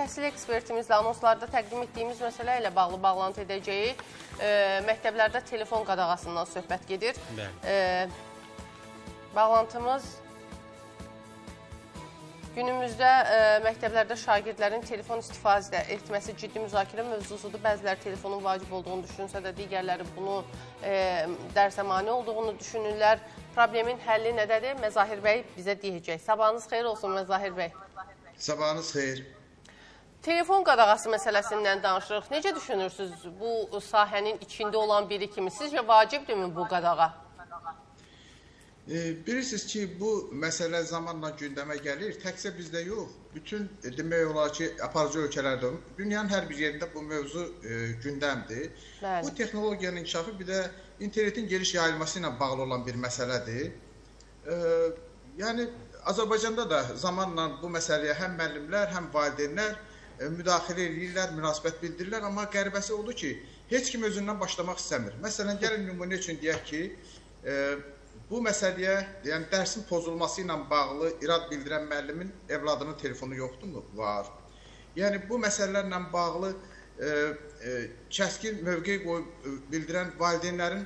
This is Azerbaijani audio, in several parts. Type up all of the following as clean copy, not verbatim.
təhsil ekspertimizlə anonslarda təqdim etdiyimiz məsələ ilə bağlantı edəcəyik. Məktəblərdə telefon qadağasından söhbət gedir. Bağlantımız günümüzdə məktəblərdə şagirdlərin telefon istifadə etməsi ciddi müzakirə mövzusudur. Bəziləri telefonun vacib olduğunu düşünsə də, digərləri bunu dərsə mane olduğunu düşünürlər. Problemin həlli nədədir? Məzahir bəy bizə deyəcək. Sabahınız xeyir olsun Məzahir bəy. Sabahınız xeyir. Telefon qadağası məsələsindən danışırıq. Necə düşünürsünüz bu sahənin içində olan biri kimi? Sizcə vacibdirmi bu qadağa? Bilirsiniz ki, bu məsələ zamanla gündəmə gəlir. Təkcə bizdə yox, bütün demək olar ki, aparıcı ölkələrdə, dünyanın hər bir yerində bu mövzu gündəmdir. Bəli. Bu texnologiyanın inkişafı bir də internetin geniş yayılması ilə bağlı olan bir məsələdir. Yəni, Azərbaycanda da zamanla bu məsələyə həm müəllimlər, həm valideynlər müdaxilə edirlər, münasibət bildirirlər. Amma qəribəsi odur ki, heç kim özündən başlamaq istəmir. Məsələn, gəlin nümunə üçün deyək ki, bu məsələyə, yəni dərsin pozulması ilə bağlı irad bildirən müəllimin evladının telefonu yoxdurmu? Var. Yəni, bu məsələlərlə bağlı kəskin mövqe bildirən valideynlərin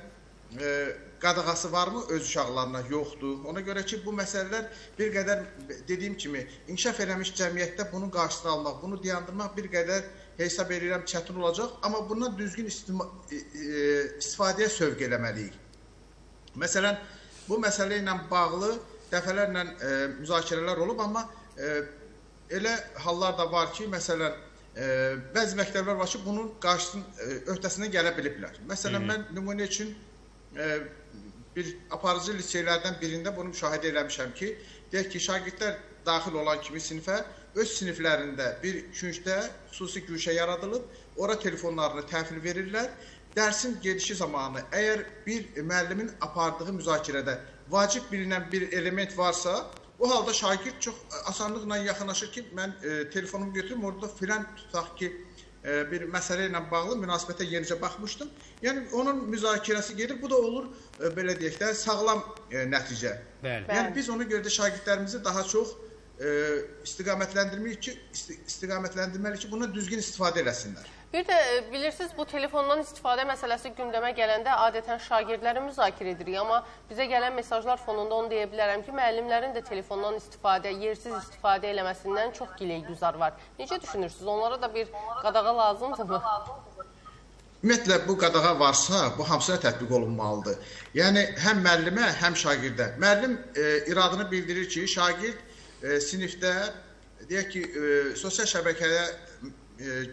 qadağası varmı öz uşaqlarına? Yoxdur. Ona görə ki, bu məsələlər bir qədər, dediyim kimi, inkişaf eləmiş cəmiyyətdə bunun qarşısını almaq, bunu dayandırmaq bir qədər hesab edirəm çətin olacaq, amma bundan düzgün istifadəyə sövq eləməliyik. Məsələn, bu məsələ ilə bağlı dəfələrlə müzakirələr olub, amma elə hallar da var ki, məsələn, bəzi məktəblər var ki, bunun qarşısının öhdəsindən gələ biliblər. Məsələn, mən nümunə üçün bir aparıcı liseylərdən birində bunu müşahidə eləmişəm ki, deyək ki, şagirdlər daxil olan kimi sinifə, öz siniflərində bir küncdə xüsusi güşə yaradılıb, ora telefonlarını təhvil verirlər. Dərsin gedişi zamanı, əgər bir müəllimin apardığı müzakirədə vacib bilinən bir element varsa, o halda şagird çox asanlıqla yaxınlaşır ki, mən telefonumu götürüm, orada filan tutaq ki, bir məsələ ilə bağlı münasibətə yenicə baxmışdım. Yəni, onun müzakirəsi gedir, bu da olur, belə deyək də, sağlam nəticə. Yəni, biz ona görə də şagirdlərimizi daha çox istiqamətləndirməliyik ki, buna düzgün istifadə eləsinlər. Bir də bilirsiniz, bu telefondan istifadə məsələsi gündəmə gələndə adətən şagirdləri müzakirə edirik, amma bizə gələn mesajlar fonunda onu deyə bilərəm ki, müəllimlərin də telefondan istifadə, yersiz istifadə eləməsindən çox gileygüzar var. Necə düşünürsünüz? Onlara da bir qadağa lazımdırmı? Ümumiyyətlə, bu qadağa varsa, bu hamısına tətbiq olunmalıdır. Yəni, həm müəllimə, həm şagirdə. Müəllim iradını bildirir ki, şagird sinifdə, deyək ki, sosial şəbəkəyə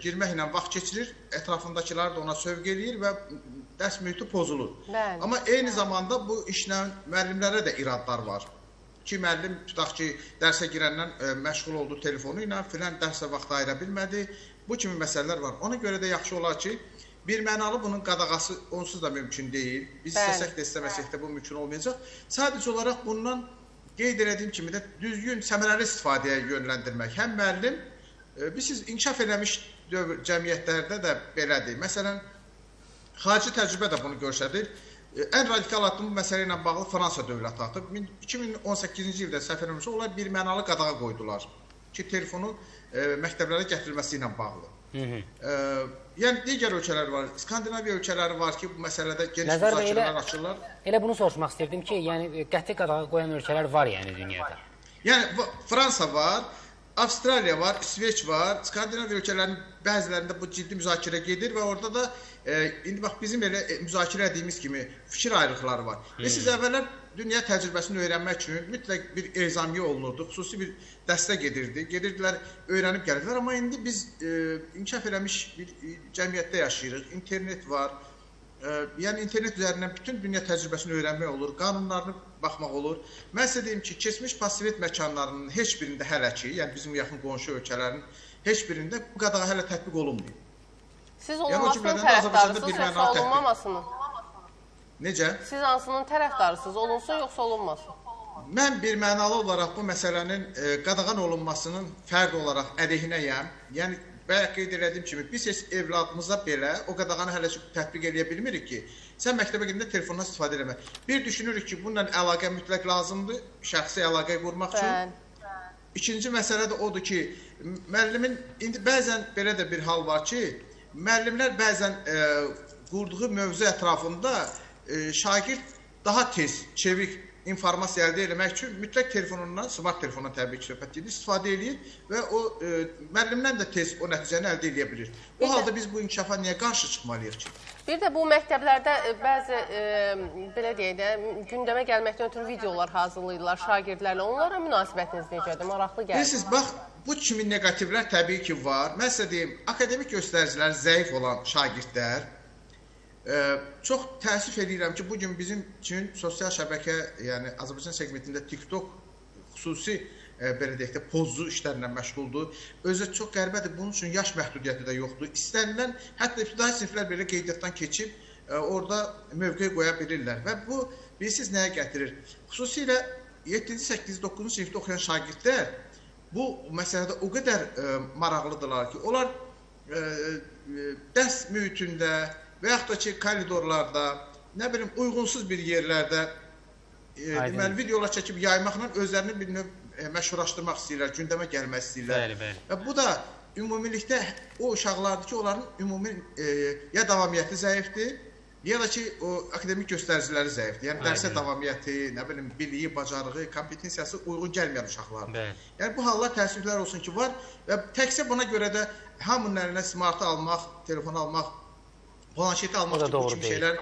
girməklə vaxt keçirir, ətrafındakılar da ona sövq edir və dərs mühiti pozulur. Bəli. Amma eyni zamanda bu işlə müəllimlərə də iradlar var. Ki, müəllim tutaq ki, dərsə girəndən məşğul oldu telefonu ilə, filan dərsə vaxt ayıra bilmədi. Bu kimi məsələlər var. Ona görə də yaxşı olar ki, bir mənalı bunun qadağası onsuz da mümkün deyil. Biz istəsək də istəməsək də bu mümkün olmayacaq. Sadəcə olaraq bundan qeyd edədiyim kimi də düzgün, səmərəli istifadəyə yönləndirmək. Həm müəllim, biz inkişaf eləmiş cəmiyyətlərdə də belədir. Məsələn, xarici təcrübə də bunu göstərir. Ən radikal addım bu məsələ ilə bağlı Fransa dövləti atıb. 2018-ci ildə səhv eləmirəmsə, onlar bir mənalı qadağa qoydular ki, telefonu məktəblərə gətirilməsi ilə bağlı. Yəni, digər ölkələr var. Skandinaviya ölkələri var ki, bu məsələdə geniş müzakirələr açırlar. Elə bunu soruşmaq istəyirdim ki, yəni qəti qadağa qoyan ölkələr var yəni dünyada. Yəni, Fransa var, Avstraliya var, İsveç var, Skandinaviya ölkələrinin bəzilərində bu ciddi müzakirə gedir və orada da indi bax bizim elə müzakirə etdiyimiz kimi fikir ayrılıqları var. Siz əvvəllər dünya təcrübəsini öyrənmək üçün mütləq bir ezamiyə olunurdu, xüsusi bir dəstək gedirdi, gedirdilər, öyrənib gəlirdilər, amma indi biz inkişaf eləmiş bir cəmiyyətdə yaşayırıq, internet var. Yəni, internet üzərindən bütün dünya təcrübəsini öyrənmək olur, qanunlarını baxmaq olur. Mən sizə deyim ki, keçmiş pasivet məkanlarının heç birində hələ ki, yəni bizim yaxın qonşu ölkələrin heç birində bu qadağa hələ tətbiq olunmuyor. Siz olunmasının tərəfdarısınız, yoxsa olunmamasının? Necə? Siz hansının tərəfdarısınız, olunsun, yoxsa olunmasın? Mən bir mənalı olaraq bu məsələnin qadağan olunmasının fərd olaraq əleyhinəyəm. Yəni, bayaq qeyd edədiyim kimi, biz heç evladımıza belə o qadağanı hələ tətbiq edə bilmirik ki, sən məktəbə gedəndə telefondan istifadə eləmək. Bir düşünürük ki, bununla əlaqə mütləq lazımdır, şəxsi əlaqə qurmaq üçün. İkinci məsələ də odur ki, müəllimin indi bəzən belə də bir hal var ki, müəllimlər bəzən qurduğu mövzu ətrafında şagird daha tez, çevik informasiya əldə etmək üçün mütləq telefonundan, smart telefonundan təbii ki, söhbət edir, istifadə edir və o müəllimdən də tez o nəticəni əldə edə bilir. O halda biz bu inkişafa niyə qarşı çıxmalıyıq ki? Bir də bu məktəblərdə bəzi, belə deyək də, gündəmə gəlməkdən ötürü videolar hazırlayırlar şagirdlərlə. Onlara münasibətiniz necədir? Maraqlı gəlir. Bilirsiniz, bax, bu kimi neqativlər təbii ki var. Mən sizə deyim, akademik göstəriciləri zəif olan şagirdlər, çox təəssüf edirəm ki, bugün bizim üçün sosial şəbəkə, yəni Azərbaycan segmentində TikTok xüsusi, belə deyək də, pozlu işlərlə məşğuldur. Özü çox qəribədir, bunun üçün yaş məhdudiyyəti də yoxdur. İstənilən, hətta ibtidai siniflər belə qeydiyyatdan keçib, orada mövqe qoya bilirlər. Və bu, bilirsiniz, nəyə gətirir? Xüsusilə 7-ci, 8-ci, 9-cu sinifdə oxuyan şagirdlər bu məsələdə o qədər maraqlıdırlar ki, onlar dərs mühitində və yaxud da ki, koridorlarda, nə bilim, uyğunsuz bir yerlərdə deməli, videolar çəkib yaymaqla özlərini bir növ məşhurlaşdırmaq istəyirlər, gündəmə gəlmək istəyirlər. Və bu da ümumilikdə o uşaqlardır ki, onların ümumi ya davamiyyəti zəifdir, ya da ki, o akademik göstəriciləri zəifdir. Yəni, dərsə davamiyyəti, nə bilim, biliyi, bacarığı, kompetensiyası uyğun gəlməyən uşaqlardır. Yəni, bu hallar təəssüflər olsun ki, var və təkcə buna görə də hamının əlinə smartı almaq, telefonu almaq, planşeti almaq ki, bu kimi şeylər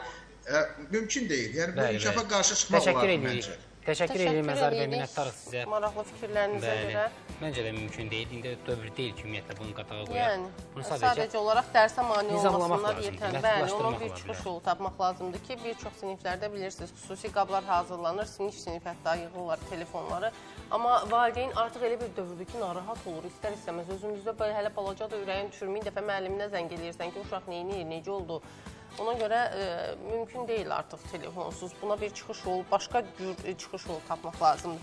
mümkün deyil. Yəni, bu inkişafa qarşı çıxmaq olardı məncə. Təşəkkür edirəm Məzar bəy, minnətdarıq sizə. Maraqlı fikirlərinizə görə. Məncə də mümkün deyil. İndi dövr deyil ki, ümumiyyətlə bunu qadağa qoyaq. Yəni, sadəcə olaraq dərsə mane olmasınlar yetər. Bəli, ona bir çıxış yolu tapmaq lazımdır ki, bir çox siniflərdə bilirsiniz, xüsusi qablar hazırlanır, sinif hətta yığırlar telefonları. Amma valideyn artıq elə bir dövrdür ki, narahat olur, istər-istəməz. Özümüzdə belə hələ balaca da ürəyin düşürməyin dəfə müəlliminə zəng eləyirsən ki, uşaq neyini, necə oldu? Ona görə mümkün deyil artıq telefonsuz. Buna bir çıxış yolu, başqa cür çıxış yolu tapmaq lazımdır.